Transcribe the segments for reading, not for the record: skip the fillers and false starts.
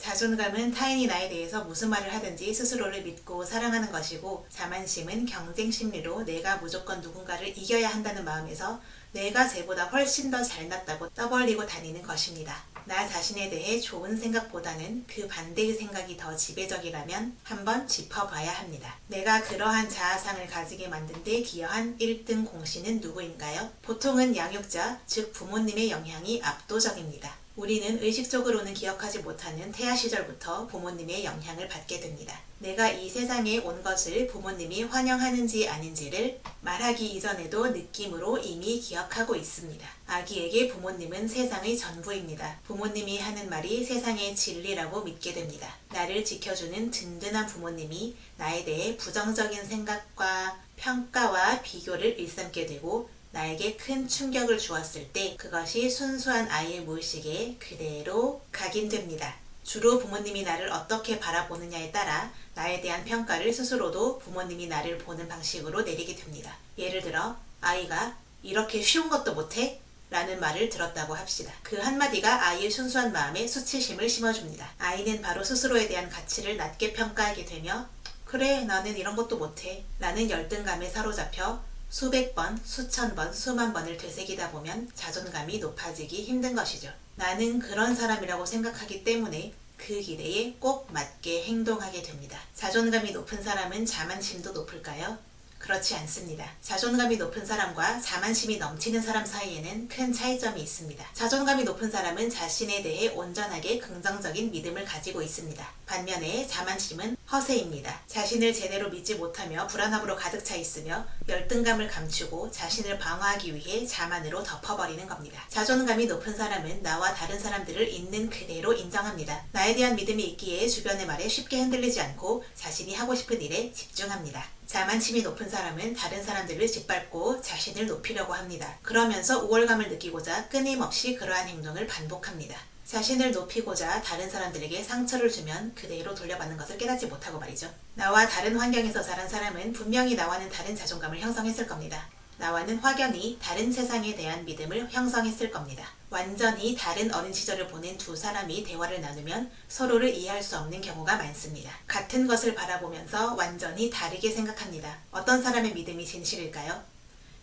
자존감은 타인이 나에 대해서 무슨 말을 하든지 스스로를 믿고 사랑하는 것이고, 자만심은 경쟁 심리로 내가 무조건 누군가를 이겨야 한다는 마음에서 내가 쟤보다 훨씬 더 잘났다고 떠벌리고 다니는 것입니다. 나 자신에 대해 좋은 생각보다는 그 반대의 생각이 더 지배적이라면 한번 짚어봐야 합니다. 내가 그러한 자아상을 가지게 만든 데 기여한 1등 공신은 누구인가요? 보통은 양육자, 즉 부모님의 영향이 압도적입니다. 우리는 의식적으로는 기억하지 못하는 태아 시절부터 부모님의 영향을 받게 됩니다. 내가 이 세상에 온 것을 부모님이 환영하는지 아닌지를 말하기 이전에도 느낌으로 이미 기억하고 있습니다. 아기에게 부모님은 세상의 전부입니다. 부모님이 하는 말이 세상의 진리라고 믿게 됩니다. 나를 지켜주는 든든한 부모님이 나에 대해 부정적인 생각과 평가와 비교를 일삼게 되고, 나에게 큰 충격을 주었을 때 그것이 순수한 아이의 무의식에 그대로 각인됩니다. 주로 부모님이 나를 어떻게 바라보느냐에 따라 나에 대한 평가를 스스로도 부모님이 나를 보는 방식으로 내리게 됩니다. 예를 들어 아이가 "이렇게 쉬운 것도 못해?" 라는 말을 들었다고 합시다. 그 한마디가 아이의 순수한 마음에 수치심을 심어줍니다. 아이는 바로 스스로에 대한 가치를 낮게 평가하게 되며 "그래, 나는 이런 것도 못해" 라는 열등감에 사로잡혀 수백 번, 수천 번, 수만 번을 되새기다 보면 자존감이 높아지기 힘든 것이죠. 나는 그런 사람이라고 생각하기 때문에 그 기대에 꼭 맞게 행동하게 됩니다. 자존감이 높은 사람은 자만심도 높을까요? 그렇지 않습니다. 자존감이 높은 사람과 자만심이 넘치는 사람 사이에는 큰 차이점이 있습니다. 자존감이 높은 사람은 자신에 대해 온전하게 긍정적인 믿음을 가지고 있습니다. 반면에 자만심은 허세입니다. 자신을 제대로 믿지 못하며 불안함으로 가득 차 있으며 열등감을 감추고 자신을 방어하기 위해 자만으로 덮어버리는 겁니다. 자존감이 높은 사람은 나와 다른 사람들을 있는 그대로 인정합니다. 나에 대한 믿음이 있기에 주변의 말에 쉽게 흔들리지 않고 자신이 하고 싶은 일에 집중합니다. 자만심이 높은 사람은 다른 사람들을 짓밟고 자신을 높이려고 합니다. 그러면서 우월감을 느끼고자 끊임없이 그러한 행동을 반복합니다. 자신을 높이고자 다른 사람들에게 상처를 주면 그대로 돌려받는 것을 깨닫지 못하고 말이죠. 나와 다른 환경에서 자란 사람은 분명히 나와는 다른 자존감을 형성했을 겁니다. 나와는 확연히 다른 세상에 대한 믿음을 형성했을 겁니다. 완전히 다른 어린 시절을 보낸 두 사람이 대화를 나누면 서로를 이해할 수 없는 경우가 많습니다. 같은 것을 바라보면서 완전히 다르게 생각합니다. 어떤 사람의 믿음이 진실일까요?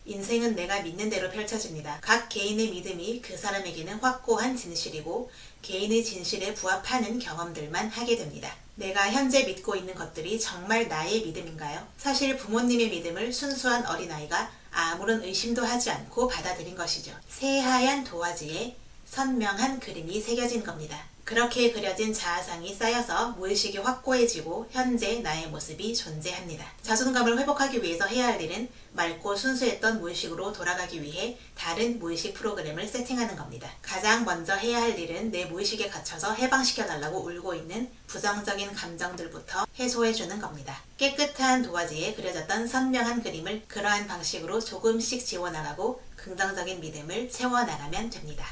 인생은 내가 믿는 대로 펼쳐집니다. 각 개인의 믿음이 그 사람에게는 확고한 진실이고 개인의 진실에 부합하는 경험들만 하게 됩니다. 내가 현재 믿고 있는 것들이 정말 나의 믿음인가요? 사실 부모님의 믿음을 순수한 어린아이가 아무런 의심도 하지 않고 받아들인 것이죠. 새하얀 도화지에 선명한 그림이 새겨진 겁니다. 그렇게 그려진 자아상이 쌓여서 무의식이 확고해지고 현재 나의 모습이 존재합니다. 자존감을 회복하기 위해서 해야 할 일은 맑고 순수했던 무의식으로 돌아가기 위해 다른 무의식 프로그램을 세팅하는 겁니다. 가장 먼저 해야 할 일은 내 무의식에 갇혀서 해방시켜달라고 울고 있는 부정적인 감정들부터 해소해주는 겁니다. 깨끗한 도화지에 그려졌던 선명한 그림을 그러한 방식으로 조금씩 지워나가고 긍정적인 믿음을 채워나가면 됩니다.